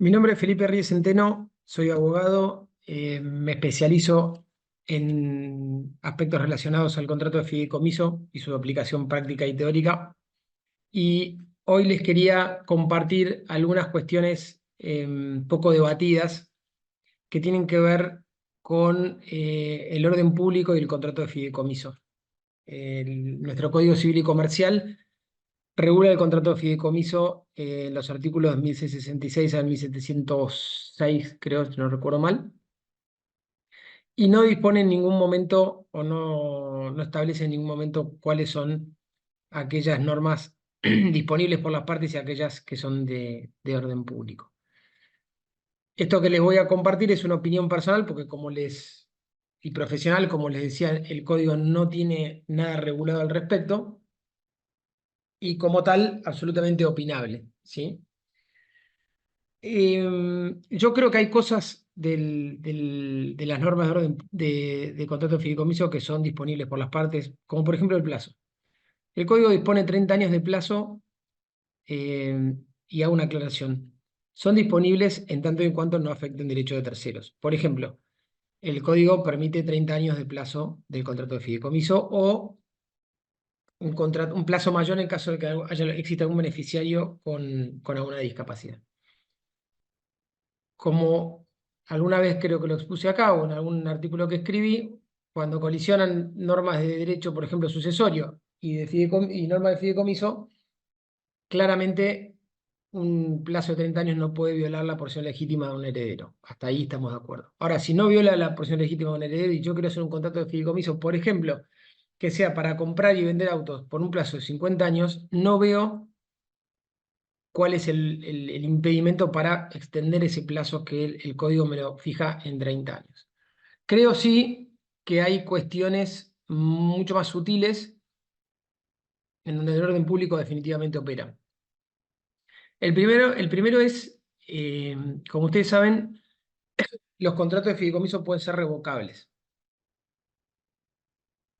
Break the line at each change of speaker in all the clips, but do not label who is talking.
Mi nombre es Felipe Ríez Centeno, soy abogado, me especializo en aspectos relacionados al contrato de fideicomiso y su aplicación práctica y teórica. Y hoy les quería compartir algunas cuestiones poco debatidas que tienen que ver con el orden público y el contrato de fideicomiso. Nuestro Código Civil y Comercial regula el contrato de fideicomiso en los artículos 1666 al 1706, creo, si no recuerdo mal, y no dispone en ningún momento o no establece en ningún momento cuáles son aquellas normas disponibles por las partes y aquellas que son de orden público. Esto que les voy a compartir es una opinión personal porque y profesional, como les decía, el código no tiene nada regulado al respecto y como tal, absolutamente opinable, ¿sí? Yo creo que hay cosas de las normas de orden de contrato de fideicomiso que son disponibles por las partes, como por ejemplo el plazo. El código dispone 30 años de plazo y hago una aclaración. Son disponibles en tanto y en cuanto no afecten derechos de terceros. Por ejemplo, el código permite 30 años de plazo del contrato de fideicomiso o un plazo mayor en caso de que exista algún beneficiario con alguna discapacidad. Como alguna vez creo que lo expuse acá o en algún artículo que escribí, cuando colisionan normas de derecho, por ejemplo, sucesorio y normas de fideicomiso, claramente un plazo de 30 años no puede violar la porción legítima de un heredero. Hasta ahí estamos de acuerdo. Ahora, si no viola la porción legítima de un heredero y yo quiero hacer un contrato de fideicomiso, por ejemplo, que sea para comprar y vender autos por un plazo de 50 años, no veo cuál es el impedimento para extender ese plazo que el código me lo fija en 30 años. Creo sí que hay cuestiones mucho más sutiles en donde el orden público definitivamente opera. El primero es, como ustedes saben, los contratos de fideicomiso pueden ser revocables.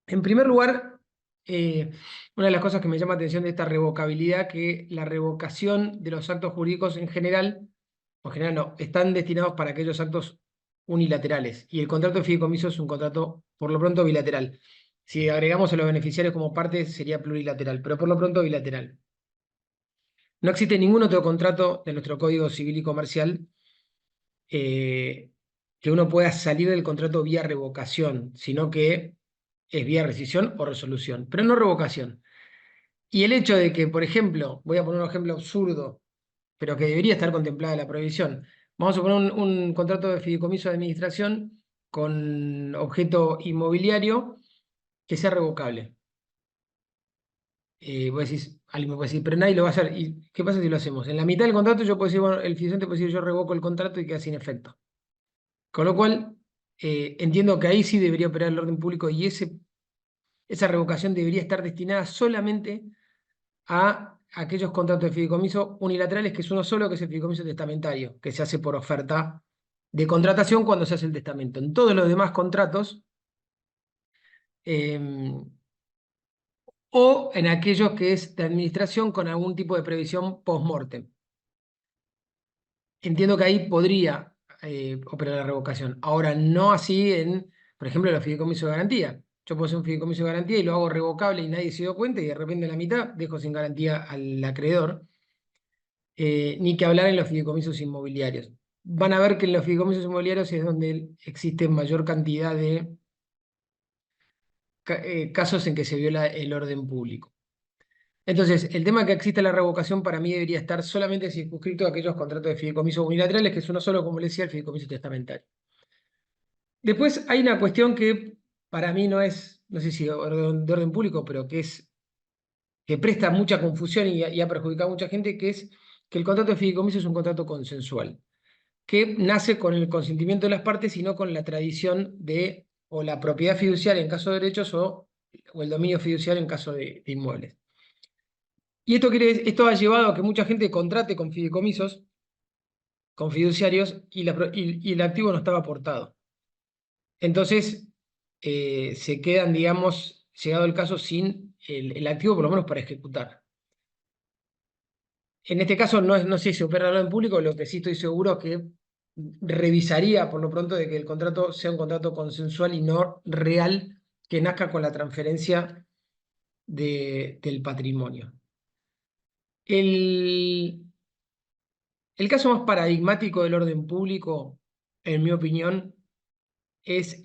En primer lugar, una de las cosas que me llama la atención de esta revocabilidad, que la revocación de los actos jurídicos en general no, están destinados para aquellos actos unilaterales. Y el contrato de fideicomiso es un contrato, por lo pronto, bilateral. Si agregamos a los beneficiarios como parte, sería plurilateral, pero por lo pronto bilateral. No existe ningún otro contrato de nuestro Código Civil y Comercial eh, que uno pueda salir del contrato vía revocación, sino que es vía rescisión o resolución, pero no revocación. Y el hecho de que, por ejemplo, voy a poner un ejemplo absurdo, pero que debería estar contemplada en la prohibición. Vamos a poner un contrato de fideicomiso de administración con objeto inmobiliario que sea revocable. Vos decís, alguien me puede decir, pero nadie lo va a hacer. ¿Y qué pasa si lo hacemos? En la mitad del contrato yo puedo decir, bueno, el fideicomiso puede decir, yo revoco el contrato y queda sin efecto. Con lo cual, entiendo que ahí sí debería operar el orden público y esa revocación debería estar destinada solamente a aquellos contratos de fideicomiso unilaterales, que es uno solo, que es el fideicomiso testamentario, que se hace por oferta de contratación cuando se hace el testamento. En todos los demás contratos, eh, o en aquellos que es de administración con algún tipo de previsión post-mortem. Entiendo que ahí podría operar la revocación. Ahora, no así por ejemplo, los fideicomisos de garantía. Yo puedo hacer un fideicomiso de garantía y lo hago revocable y nadie se dio cuenta y de repente en la mitad dejo sin garantía al acreedor. Ni que hablar en los fideicomisos inmobiliarios. Van a ver que en los fideicomisos inmobiliarios es donde existe mayor cantidad de casos en que se viola el orden público. Entonces, el tema que existe la revocación para mí debería estar solamente circunscrito a aquellos contratos de fideicomiso unilaterales, que es uno solo, como le decía, el fideicomiso testamentario. Después hay una cuestión que para mí no es, no sé si de orden público, pero que presta mucha confusión y ha perjudicado a mucha gente, que es que el contrato de fideicomiso es un contrato consensual, que nace con el consentimiento de las partes y no con la tradición de o la propiedad fiduciaria en caso de derechos o el dominio fiduciario en caso de inmuebles. Y esto ha llevado a que mucha gente contrate con fideicomisos, con fiduciarios, y el activo no estaba aportado. Entonces, se quedan, digamos, llegado el caso, sin el activo por lo menos para ejecutar. En este caso no sé si opera en público, lo que sí estoy seguro es que revisaría por lo pronto de que el contrato sea un contrato consensual y no real que nazca con la transferencia del patrimonio. El, el caso más paradigmático del orden público, en mi opinión, es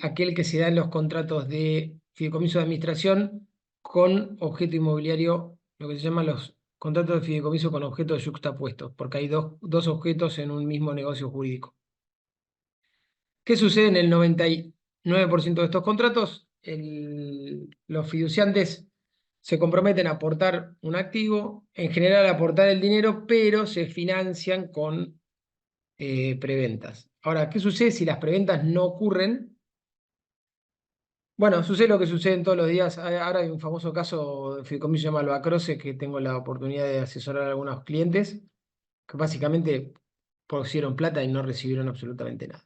aquel que se da en los contratos de fideicomiso de administración con objeto inmobiliario, lo que se llaman los contratos de fideicomiso con objetos yuxtapuestos, porque hay dos objetos en un mismo negocio jurídico. ¿Qué sucede en el 99% de estos contratos? Los fiduciantes se comprometen a aportar un activo, en general a aportar el dinero, pero se financian con preventas. Ahora, ¿qué sucede si las preventas no ocurren? Bueno, sucede lo que sucede en todos los días. Ahora hay un famoso caso de fideicomiso llamado Albacroce, que tengo la oportunidad de asesorar a algunos clientes, que básicamente pusieron plata y no recibieron absolutamente nada.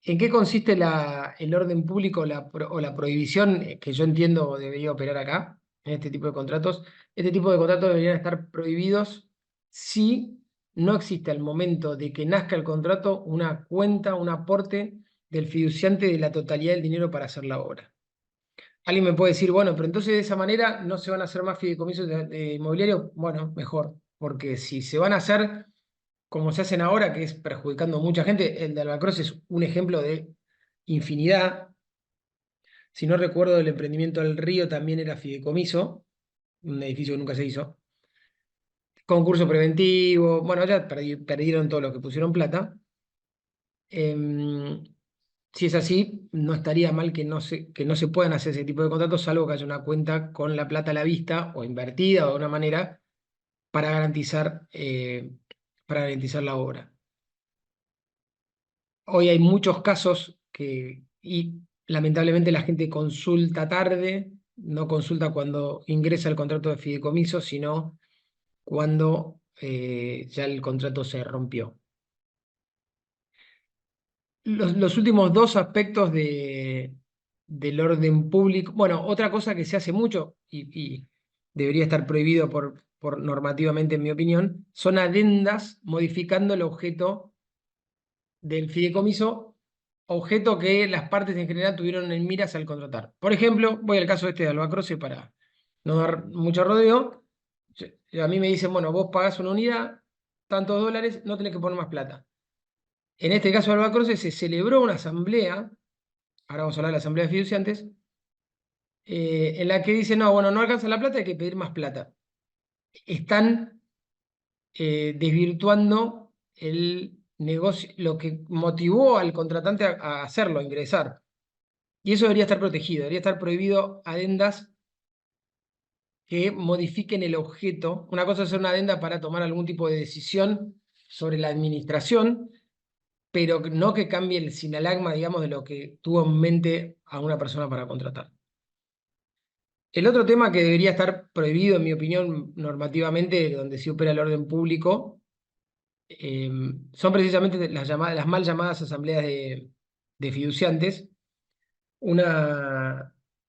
¿En qué consiste el orden público o la prohibición que yo entiendo debería operar acá, en este tipo de contratos? Este tipo de contratos deberían estar prohibidos si no existe al momento de que nazca el contrato una cuenta, un aporte del fiduciante de la totalidad del dinero para hacer la obra. Alguien me puede decir, bueno, pero entonces de esa manera no se van a hacer más fideicomisos de inmobiliario. Bueno, mejor, porque si se van a hacer como se hacen ahora, que es perjudicando a mucha gente, el de Albacroce es un ejemplo de infinidad. Si no recuerdo, el emprendimiento del Río también era fideicomiso, un edificio que nunca se hizo. Concurso preventivo, bueno, ya perdieron todos los que pusieron plata. Em, si es así, no estaría mal que no se puedan hacer ese tipo de contratos, salvo que haya una cuenta con la plata a la vista o invertida o de una manera para para garantizar la obra. Hoy hay muchos casos y lamentablemente la gente consulta tarde, no consulta cuando ingresa el contrato de fideicomiso, sino cuando ya el contrato se rompió. Los últimos dos aspectos del orden público, bueno, otra cosa que se hace mucho y debería estar prohibido por normativamente, en mi opinión, son adendas modificando el objeto del fideicomiso, objeto que las partes en general tuvieron en miras al contratar. Por ejemplo, voy al caso este de Albacroce para no dar mucho rodeo. A mí me dicen, bueno, vos pagás una unidad, tantos dólares, no tenés que poner más plata. En este caso de Albacroce se celebró una asamblea, ahora vamos a hablar de la asamblea de fiduciantes, en la que dicen, no, bueno, no alcanza la plata, hay que pedir más plata. Están desvirtuando el negocio, lo que motivó al contratante a hacerlo, a ingresar. Y eso debería estar protegido, debería estar prohibido adendas que modifiquen el objeto. Una cosa es hacer una adenda para tomar algún tipo de decisión sobre la administración, pero no que cambie el sinalagma, digamos, de lo que tuvo en mente a una persona para contratar. El otro tema que debería estar prohibido, en mi opinión, normativamente, donde se opera el orden público, son precisamente las mal llamadas asambleas de fiduciantes.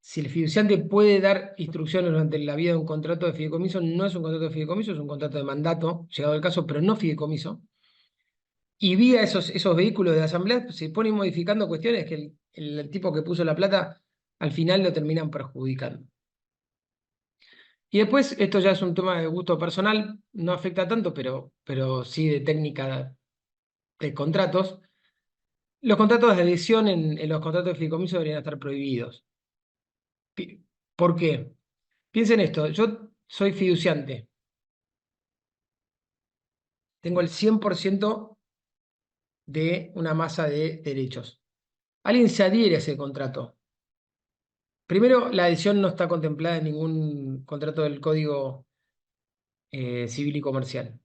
Si el fiduciante puede dar instrucciones durante la vida de un contrato de fideicomiso, no es un contrato de fideicomiso, es un contrato de mandato, llegado el caso, pero no fideicomiso. Y vía esos vehículos de asamblea se ponen modificando cuestiones que el tipo que puso la plata al final lo terminan perjudicando. Y después, esto ya es un tema de gusto personal, no afecta tanto, pero sí de técnica de contratos. Los contratos de adhesión en los contratos de fideicomiso deberían estar prohibidos. ¿Por qué? Piensen esto, yo soy fiduciante, tengo el 100% de una masa de derechos. Alguien se adhiere a ese contrato. Primero, la adhesión no está contemplada en ningún contrato del Código Civil y Comercial.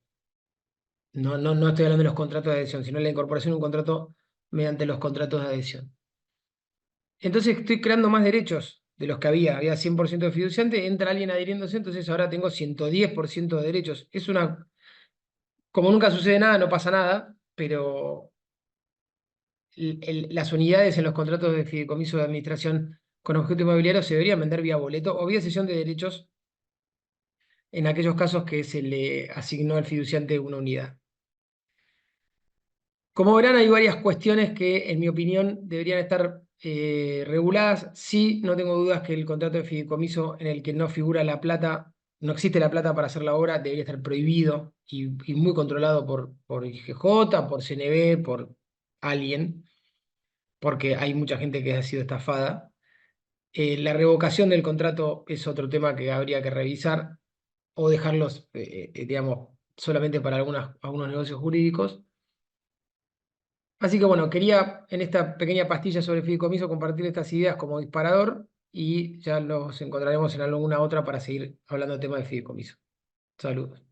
No estoy hablando de los contratos de adhesión, sino de la incorporación de un contrato mediante los contratos de adhesión. Entonces estoy creando más derechos de los que había 100% de fiduciante, entra alguien adhiriéndose, entonces ahora tengo 110% de derechos. Como nunca sucede nada, no pasa nada, pero las unidades en los contratos de fideicomiso de administración con objeto inmobiliario se deberían vender vía boleto o vía cesión de derechos en aquellos casos que se le asignó al fiduciante una unidad. Como verán, hay varias cuestiones que, en mi opinión, deberían estar reguladas. Sí, no tengo dudas que el contrato de fideicomiso en el que no figura la plata, no existe la plata para hacer la obra, debería estar prohibido y muy controlado por IGJ, por CNB, por alguien, porque hay mucha gente que ha sido estafada. La revocación del contrato es otro tema que habría que revisar o dejarlos, digamos, solamente para algunos negocios jurídicos. Así que bueno, quería en esta pequeña pastilla sobre fideicomiso compartir estas ideas como disparador y ya los encontraremos en alguna otra para seguir hablando del tema de fideicomiso. Saludos.